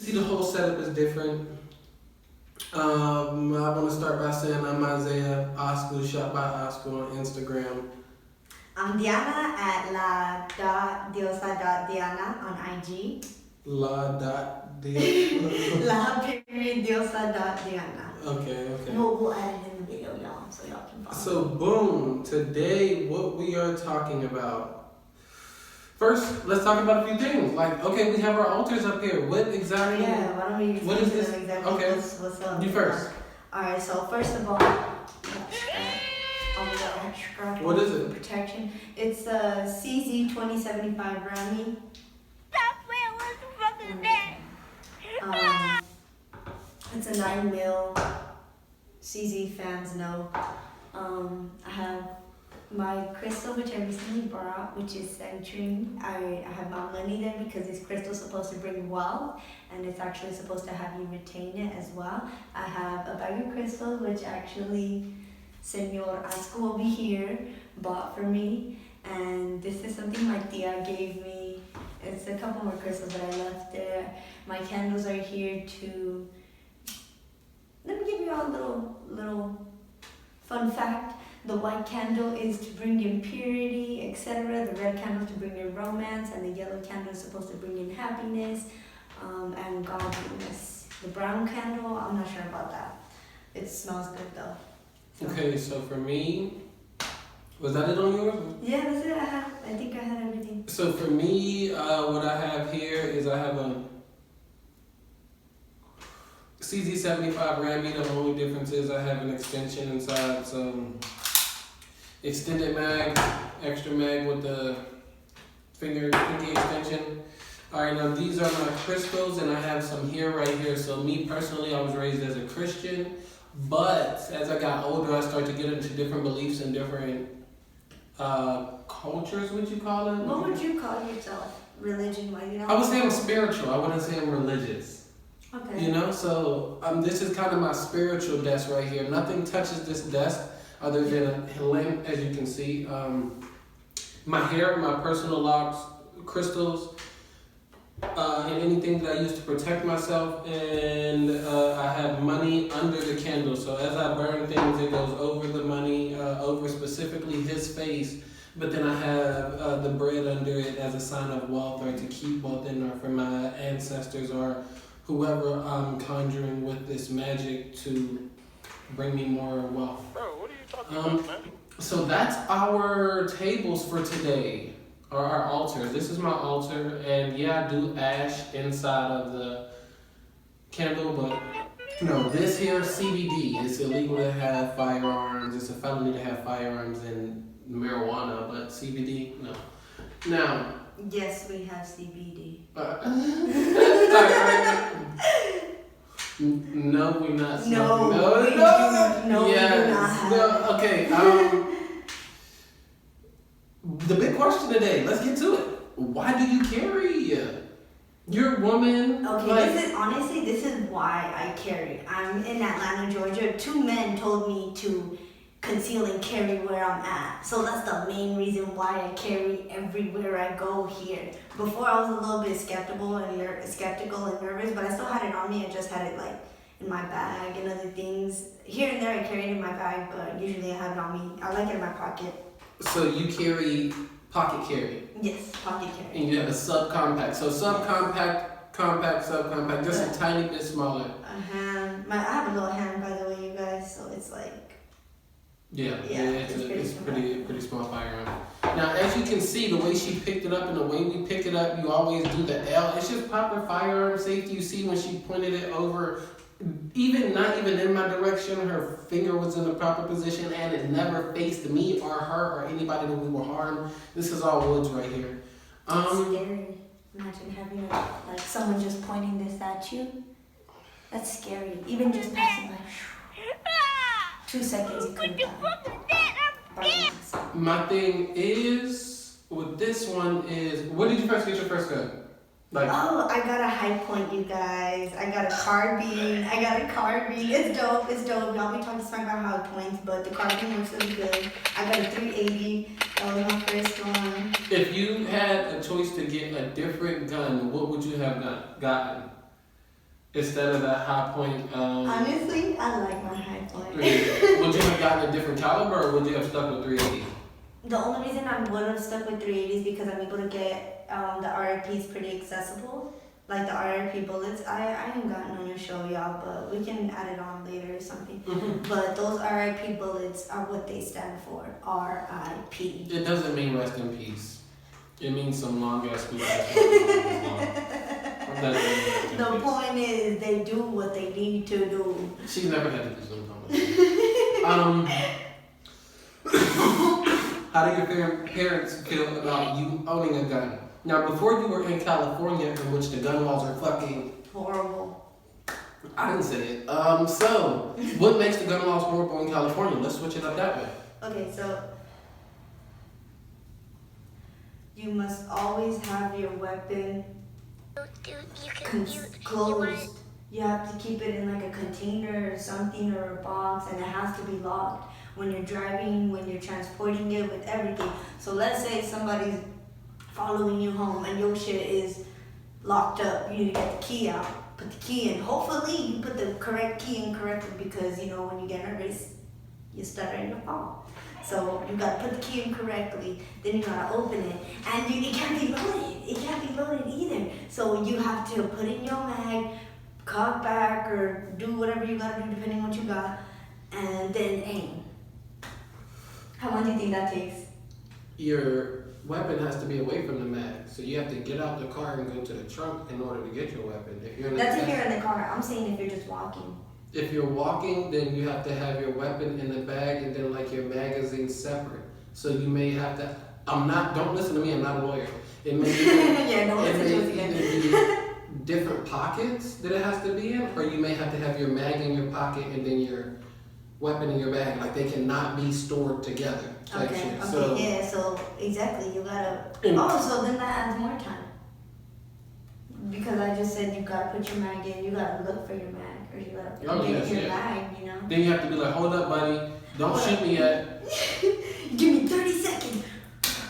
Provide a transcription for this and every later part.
See, the whole setup is different. I want to start by saying I'm Isaiah Oscar, shot by Oscar on Instagram. I'm Diana at la.diosa.diana on IG. La.diosa.diana. Okay. We'll add it in the video, y'all, so y'all can follow. So, boom. Today, what we are talking about. First, let's talk about a few things. Like, okay, we have our altars up here. What exactly? Yeah, why don't we What is this? Exactly Okay. what's up? You first. Alright, so first of all, What is it? Protection. It's a CZ2075 Grammy. It's a 9mm. CZ fans know. I have my crystal, which I recently bought, which is centering. I have my money there because this crystal is supposed to bring wealth, and it's actually supposed to have you retain it as well. I have a bag of crystals, which actually Senor Asco over here bought for me, and this is something my tia gave me. It's a couple more crystals that I left there. My candles are here to. Let me give you all a little fun fact. The white candle is to bring in purity, etc. The red candle is to bring in romance, and the yellow candle is supposed to bring in happiness and godliness. The brown candle, I'm not sure about that. It smells good though. So. Okay, so for me, was that it on yours? Yeah, that's it. I think I had everything. So for me, what I have here is I have a CZ75 Rammy. The only difference is I have an extension inside, some extended mag, extra mag with the pinky extension. Alright, now these are my crystals, and I have some here, right here. So me personally, I was raised as a Christian, but as I got older, I started to get into different beliefs and different cultures, would you call it? What would you call yourself? Religion? I would say I'm spiritual. I wouldn't say I'm religious. Okay. You know, so this is kind of my spiritual desk right here. Nothing touches this desk other than a lamp, as you can see. My hair, my personal locks, crystals, and anything that I use to protect myself. And I have money under the candle. So as I burn things, it goes over the money, over specifically his face. But then I have the bread under it as a sign of wealth, or to keep wealth in, or for my ancestors, or whoever I'm conjuring with this magic to bring me more wealth. Bro, what are you talking about, man? So that's our tables for today, or our altars. This is my altar, and yeah, I do ash inside of the candle, but no, this here CBD. It's illegal to have firearms. It's a felony to have firearms and marijuana, but CBD, no. Now. Yes, we have CBD. No, we're not. No, we do Yes. not. No, okay. The big question today. Let's get to it. Why do you carry? You're a woman. Okay, this is why I carry. I'm in Atlanta, Georgia. 2 men told me to conceal and carry where I'm at. So that's the main reason why I carry everywhere I go here. Before I was a little bit skeptical and nervous, but I still had it on me. I just had it like in my bag and other things. Here and there I carry it in my bag, but usually I have it on me. I like it in my pocket. So you carry pocket carry. Yes, pocket carry. And you have a subcompact. So subcompact, compact, subcompact, just a tiny bit smaller. A hand. I have a little hand, by the way, you guys. So it's like. It's pretty small firearm. Now, as you can see, the way she picked it up and the way we pick it up, you always do the L. It's just proper firearm safety. You see when she pointed it over, not even in my direction, her finger was in the proper position, and it never faced me or her or anybody that we were harmed. This is all woods right here. Scary. Imagine having like someone just pointing this at you. That's scary. Even just passing by. 2 seconds, you couldn't die. My thing is, with this one is, where did you first get your first gun? I got a High Point, you guys. I got a carbine. It's dope. Y'all be talking smack about High Points, but the carbine looks really good. I got a 380. That was my first one. If you had a choice to get a different gun, what would you have gotten? instead of that high point. Honestly, I like my high point. Would you have gotten a different caliber, or would you have stuck with 380? The only reason I would have stuck with 380 is because I'm able to get the RRPs pretty accessible. Like the RRP bullets, I ain't got none to show y'all, but we can add it on later or something. Mm-hmm. But those RIP bullets are what they stand for. RIP. It doesn't mean rest in peace. It means some long ass speech. The point is, they do what they need to do. She's never had to do something. How do your parents feel about you owning a gun? Now, before you were in California, in which the gun laws are fucking horrible. I didn't say it. So what makes the gun laws horrible in California? Let's switch it up that way. Okay, so you must always have your weapon closed. You have to keep it in like a container or something, or a box, and it has to be locked when you're driving, when you're transporting it, with everything. So let's say somebody's following you home and your shit is locked up. You need to get the key out, put the key in. Hopefully you put the correct key in correctly, because you know when you get nervous, you stutter and you fall. So you gotta put the key in correctly, then you gotta open it. And it can't be loaded. It can't be loaded either. So you have to put in your mag, cock back, or do whatever you gotta do depending on what you got, and then aim. How long do you think that takes? Your weapon has to be away from the mag, so you have to get out the car and go to the trunk in order to get your weapon. If you're in That's if you're in the car. I'm saying if you're just walking. If you're walking, then you have to have your weapon in the bag and then like your magazine separate. So you may have to. Don't listen to me. I'm not a lawyer. It may yeah, don't listen to us again. be different pockets that it has to be in, or you may have to have your mag in your pocket and then your weapon in your bag. Like they cannot be stored together. Type Okay, shit. okay, So, yeah, so exactly, you gotta, so then that adds more time. Because I just said you gotta put your mag in, you gotta look for your mag, or you gotta get your bag, you know? Then you have to be like, hold up, buddy, don't shoot me yet. Give me 30 seconds.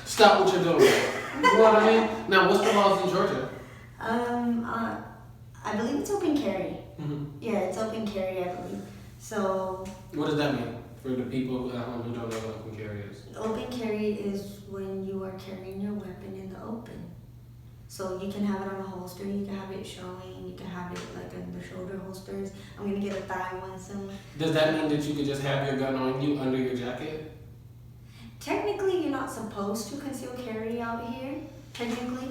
Stop what you're doing. You know what I mean? Now, what's the laws in Georgia? I believe it's open carry. Mm-hmm. Yeah, it's open carry, I believe. So. What does that mean for the people at home who don't know what open carry is? Open carry is when you are carrying your weapon in the open. So you can have it on a holster, you can have it showing, you can have it like in the shoulder holsters. I'm gonna get a thigh one soon. Does that mean that you could just have your gun on you under your jacket? Technically, you're not supposed to conceal carry out here. Technically,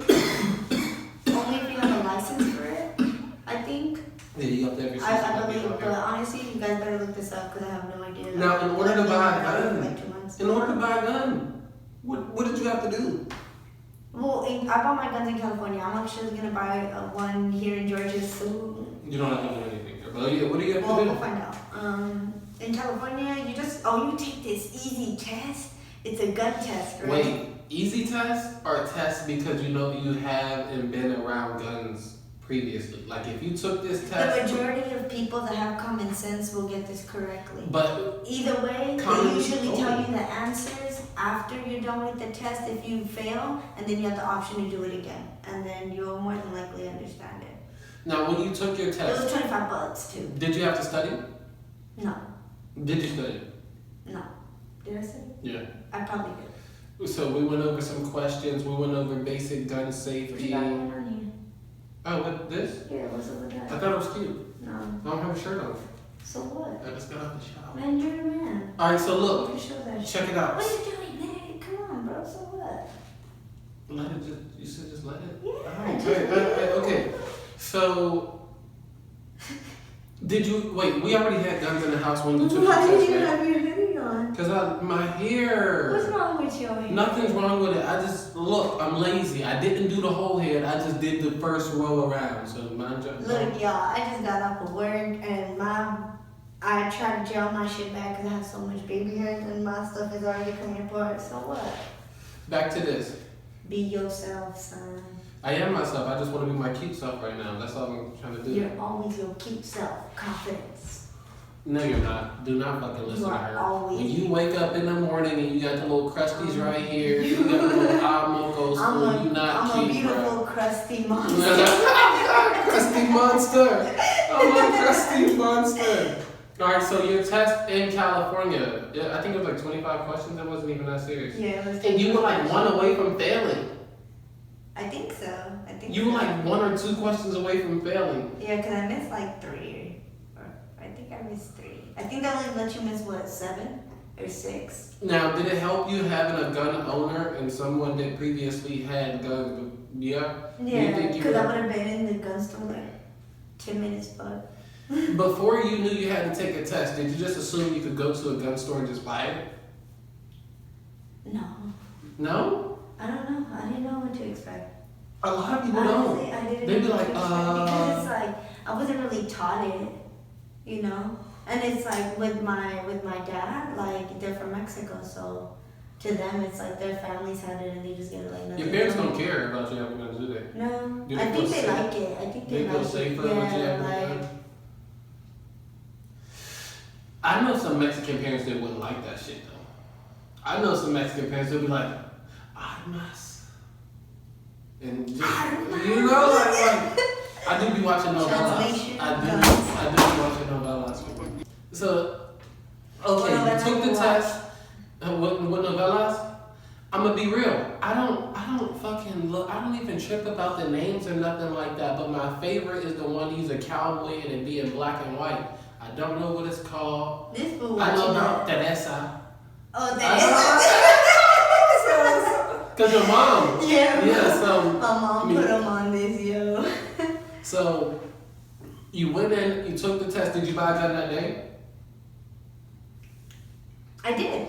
only if you have a license for it, I think. Yeah, you have to have your I believe, but honestly, you guys better look this up because I have no idea. Now, in order to buy a gun, like 2 months. in order to buy a gun, what did you have to do? Well, I bought my guns in California. I'm actually gonna buy one here in Georgia soon. You don't have to do anything there, but yeah, what do you have to Well, do? we'll find out. In California, you take this easy test. It's a gun test, right? Wait, easy test or a test because you know you have and been around guns previously? Like if you took this test. The majority of people that have common sense will get this correctly. But either way, they usually tell you the answers after you're done with the test if you fail, and then you have the option to do it again. And then you'll more than likely understand it. now when you took your It test, was $25 too. did you have to study? No. Did you study? No. Did I say? Yeah. I probably did. So we went over some questions. We went over basic gun What safety. you got going on Oh, what this? here? Yeah, what's up with I that? thought it was cute. No. I don't have a shirt on. So what? I just got out the shower. Man, you're a man. All right, so You look, can show that shit. check it out. What are you doing, man? Come on, bro. So what? Let it just. You said just let it. Yeah. Okay. So, did you wait? We already had guns in the house when you took the Why did test, you right? have your hoodie on? Cause my hair. What's wrong with your hair? Nothing's wrong with it. I just look. I'm lazy. I didn't do the whole head. I just did the first row around. So mind you. Look, y'all, I just got off of work and I tried to gel my shit back because I have so much baby hairs and my stuff is already coming apart. So what? Back to this. Be yourself, son. I am myself. I just want to be my cute self right now. That's all I'm trying to do. You're always your cute self. Confidence. No, you're not. Do not fucking listen You to are her. always- When you wake up in the morning and you got the little crusties right here, you got the little hot mocos, you not I'm cute, a beautiful, bro. crusty monster. Crusty monster. nasty monster. All right, so your test in California, I think it was like 25 questions. It wasn't even that serious. Yeah, it was. And you were like one away from failing. I think so. I think You were like 1 or 2 questions away from failing. Yeah, because I missed like 3. Or I think I missed 3. I think they only let you miss, what, 7 or 6? Now, did it help you having a gun owner and someone that previously had guns? Yeah. Yeah, because I would have been in the gun store like 10 minutes, but. Before you knew you had to take a test, did you just assume you could go to a gun store and just buy it? No. No? I don't know. I didn't know what to expect. A lot of people Honestly, don't. I didn't They'd be know like, what to expect because it's like I wasn't really taught it, you know. And it's like with my dad, like they're from Mexico, so to them it's like their families had it and they just get it like nothing. Your parents don't care about you having guns, do they? No, Do they I feel think they safe? like it. I think they They feel like safer it. with you having a like gun? I know some Mexican parents that wouldn't like that shit though. I know some Mexican parents that would be like, armas. And just, you know, like, I do be watching novellas. Translation I do be watching novellas. So, okay, What you took the novellas test with novellas. I'm gonna be real. I don't fucking look. I don't even trip about the names or nothing like that. But my favorite is the one he's a cowboy and it be in black and white. I don't know what it's called. this fool I know watching about that. Teresa. Oh, that Cause your mom. is. Yeah. Yeah. So My mom put him on this, yo. so you went in. You took the test. Did you buy a gun that day? I did.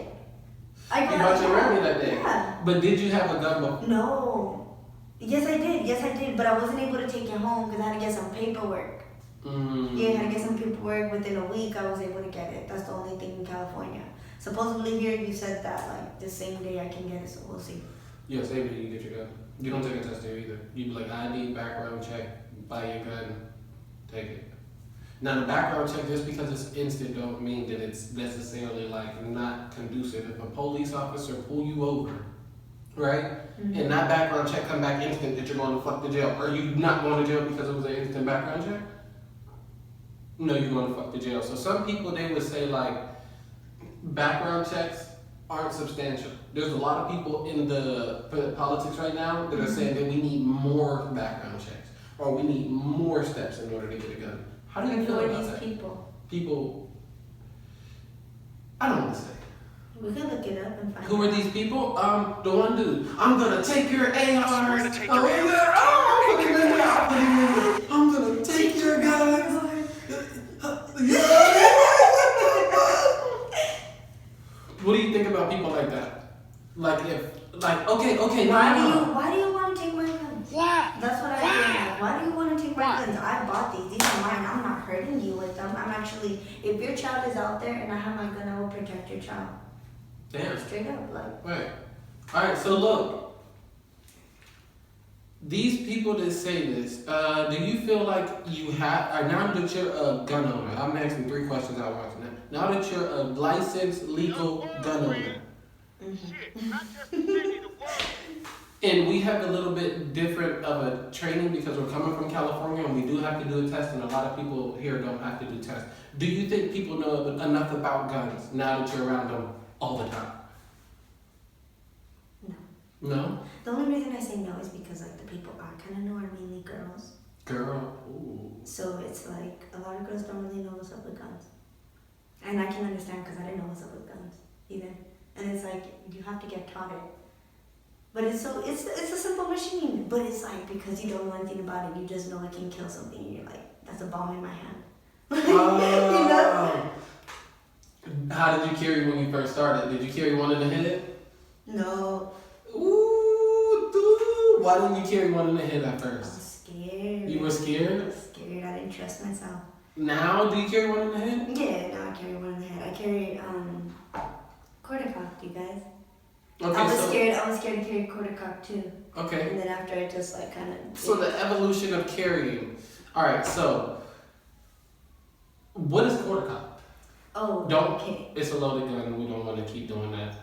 I You bought your Remy that day. Yeah. But did you have a gun before? No. Yes, I did. Yes, I did. But I wasn't able to take it home because I had to get some paperwork. Yeah, I had to get some paperwork. Within a week, I was able to get it. That's the only thing in California. Supposedly here, you said that like the same day I can get it, so we'll see. Yeah, same day you get your gun. You don't take a test there either. You be like ID, background check, buy your gun, take it. Now the background check, just because it's instant, don't mean that it's necessarily like not conducive. If a police officer pull you over, right, and that background check come back instant, that you're going to fuck the jail. Are you not going to jail because it was an instant background check? No, you're going to fuck the jail. So some people, they would say like background checks aren't substantial. There's a lot of people in the politics right now that are saying that we need more background checks or we need more steps in order to get a gun. How do you feel Who are about these that? people? People, I don't want to say. We can look it up and find Who are out. these people? The one dude. I'm gonna take your ARs. I'm gonna take your guns. What do you think about people like that? Like okay, Why do you want to take my guns? Why? That's what I feel like. Why do you want to take my guns? I bought these. These are mine. I'm not hurting you with them. I'm actually, if your child is out there and I have my gun, I will protect your child. Damn. Straight up, like. Right. Alright, so look. These people that say this, do you feel like you have, now that you're a gun owner, I'm asking 3 questions I want to know. Now that you're a licensed, legal gun owner, and we have a little bit different of a training because we're coming from California and we do have to do a test and a lot of people here don't have to do tests. Do you think people know enough about guns now that you're around them all the time? No. No? The only reason I say no is because like the people I kind of know are mainly girls. Girl, ooh. So it's like a lot of girls don't really know what's up with guns. And I can understand because I didn't know what's up with guns either. And it's like you have to get taught it. But it's a simple machine. But it's like because you don't know anything about it, you just know it can kill something and you're like, that's a bomb in my hand. You know? How did you carry when you first started? Did you carry one in the head? No. Ooh, dude. Why didn't you carry one in the head at I was first? scared. You were I scared? was scared. I didn't trust myself. Now, do you carry one in the head? Yeah, now I carry one in the head. I carry quarter cock, you guys. Okay, I was so scared to carry quarter cock too. okay. And then after I just like kind of. So the evolution of carrying. All right. So what is quarter cock? Oh. Don't. Okay. It's a loaded gun. We don't want to keep doing that.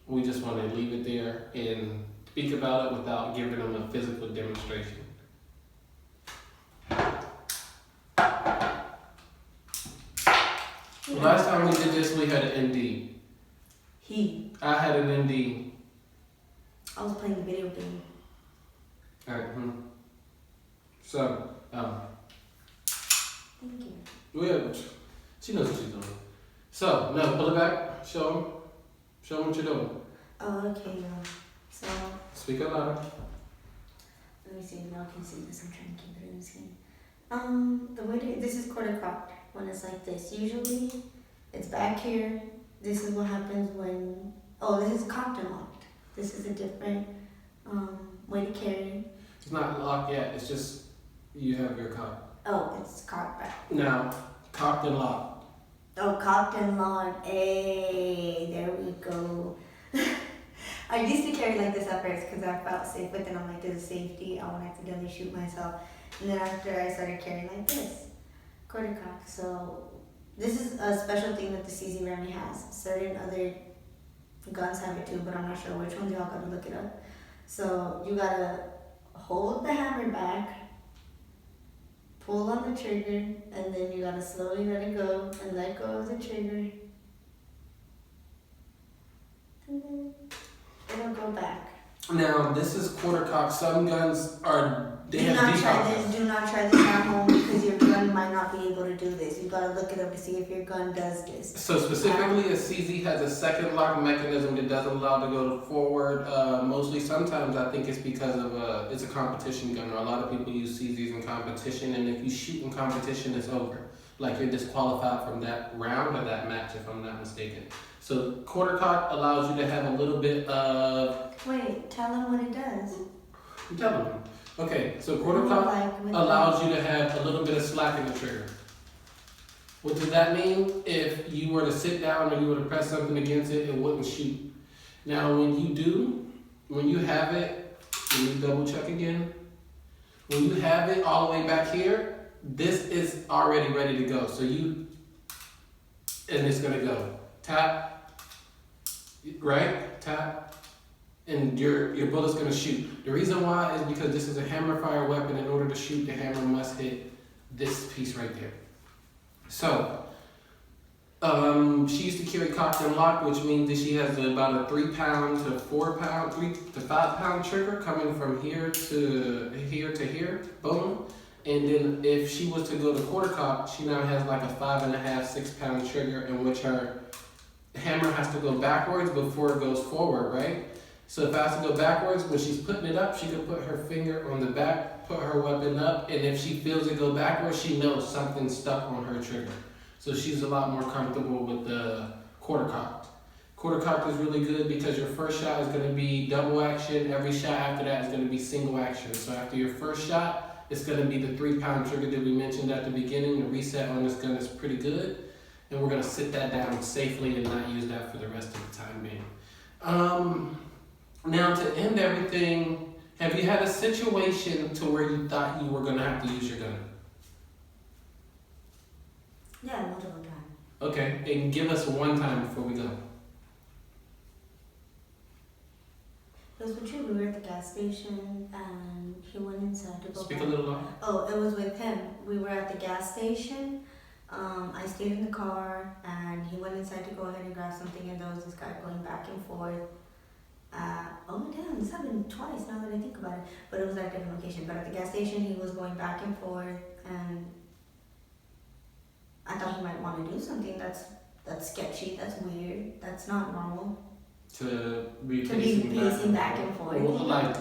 We just want to leave it there and speak about it without giving them a physical demonstration. Last time we did this, we had an ND. I had an ND. I was playing the video game. Alright, So, Thank you. well, she knows what she's doing. So, now pull it back. Show them. Show them what you're doing. Oh, okay, so, Speak up louder. let me see if y'all can see this. I'm trying to keep it in the screen. The way this is quarter cocked when it's like this. Usually, it's back here. This is what happens when, this is cocked and locked. This is a different way to carry. It's not locked yet. It's just you have your cock. Oh, it's cocked back. Now, cocked and locked. Oh, cocked and locked. Hey, there we go. I used to carry like this at first because I felt safe, but then I'm like, this is safety. I won't accidentally shoot myself. And then after I started carrying like this, quarter cock. So this is a special thing that the CZ Remy has. Certain other guns have it too, but I'm not sure which ones. Y'all gotta look it up. So you gotta hold the hammer back, pull on the trigger, and then you gotta slowly let it go and let go of the trigger. And then it'll go back. Now, this is quarter cock. Some guns they Do have not deep try cock. this. Do not try this at home because your gun might not be able to do this. You gotta look it up to see if your gun does this. So specifically, a CZ has a second lock mechanism that doesn't allow to go forward. Mostly, sometimes I think it's because of it's a competition gun, or a lot of people use CZs in competition, and if you shoot in competition, it's over. Like you're disqualified from that round or that match, if I'm not mistaken. So quarter cock allows you to have a little bit of. Wait, tell them what it does. Tell them. Okay, so quarter cock allows you to have a little bit of slack in the trigger. What does that mean? If you were to sit down or you were to press something against it, it wouldn't shoot. Now when you have it, let me double check again. When you have it all the way back here, this is already ready to go. So and it's gonna go. Tap, right? Tap, and your bullet's gonna shoot. The reason why is because this is a hammer fire weapon. In order to shoot, the hammer must hit this piece right there. So, she used to carry cocked and locked, which means that she has about a 3 pound to 4 pound, 3 to 5 pound trigger coming from here to here, boom. And then if she was to go to quarter cock, she now has like a 5.5, 6 pound trigger in which her hammer has to go backwards before it goes forward, right? So if I have to go backwards, when she's putting it up, she can put her finger on the back, put her weapon up, and if she feels it go backwards, she knows something's stuck on her trigger. So she's a lot more comfortable with the quarter cocked. Quarter cocked is really good because your first shot is going to be double action. Every shot after that is going to be single action. So after your first shot, it's going to be the 3 pound trigger that we mentioned at the beginning. The reset on this gun is pretty good. And we're going to sit that down safely and not use that for the rest of the time being. Now to end everything, have you had a situation to where you thought you were going to have to use your gun? Yeah, multiple times. Okay, and give us one time before we go. It was with you. We were at the gas station and he went inside to go Speak back. a little louder. Oh, it was with him. We were at the gas station. I stayed in the car and he went inside to go ahead and grab something, and there was this guy going back and forth. Oh damn, this happened twice now that I think about it. But it was at a different location. But at the gas station he was going back and forth, and I thought he might want to do something that's sketchy, that's weird, that's not normal. To be pacing back and forth. Well, like,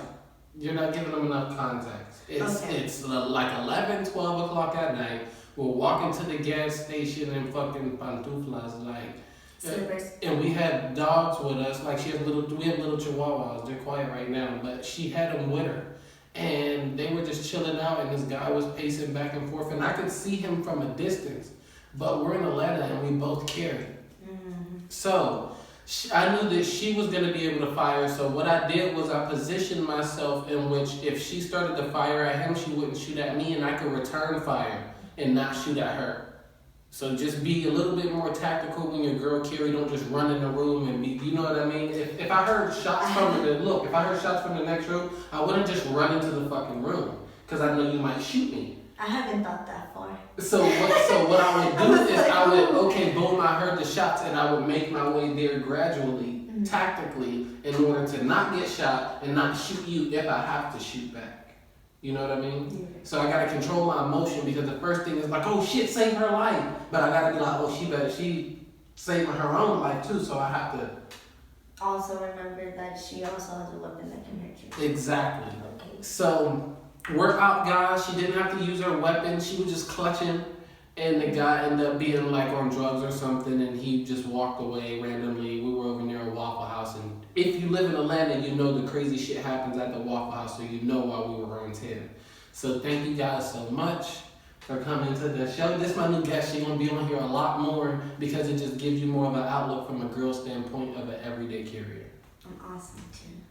you're not giving them enough context. It's like 11, 12 o'clock at night. We're walking to the gas station in fucking pantuflas, like, Slippers. and we had dogs with us. Like we have little chihuahuas. They're quiet right now, but she had them with her, and they were just chilling out. And this guy was pacing back and forth, and I could see him from a distance. But we're in Atlanta, and we both carry. Mm-hmm. So I knew that she was going to be able to fire. So what I did was I positioned myself in which if she started to fire at him, she wouldn't shoot at me, and I could return fire and not shoot at her. So just be a little bit more tactical when your girl carry. Don't just run in the room and be, you know what I mean? If I heard shots if I heard shots from the next room, I wouldn't just run into the fucking room because I know you might shoot me. I haven't thought that far. So what I would do is I would, okay, boom, I heard the shots, and I would make my way there gradually, tactically, in order to not get shot and not shoot you if I have to shoot back. You know what I mean? Yeah. So I gotta control my emotion, because the first thing is like, oh shit, save her life. But I gotta be like, oh, she saving her own life too, so I have to. Also remember that she also has a weapon that can hurt you. Exactly. Okay. So we're out, guys. She didn't have to use her weapon. She was just clutching, and the guy ended up being like on drugs or something, and he just walked away randomly. We were over near a Waffle House, and if you live in Atlanta, you know the crazy shit happens at the Waffle House, so you know why we were on 10. So thank you guys so much for coming to the show. This is my new guest. She's gonna be on here a lot more, because it just gives you more of an outlook from a girl standpoint of an everyday carrier. I'm awesome too.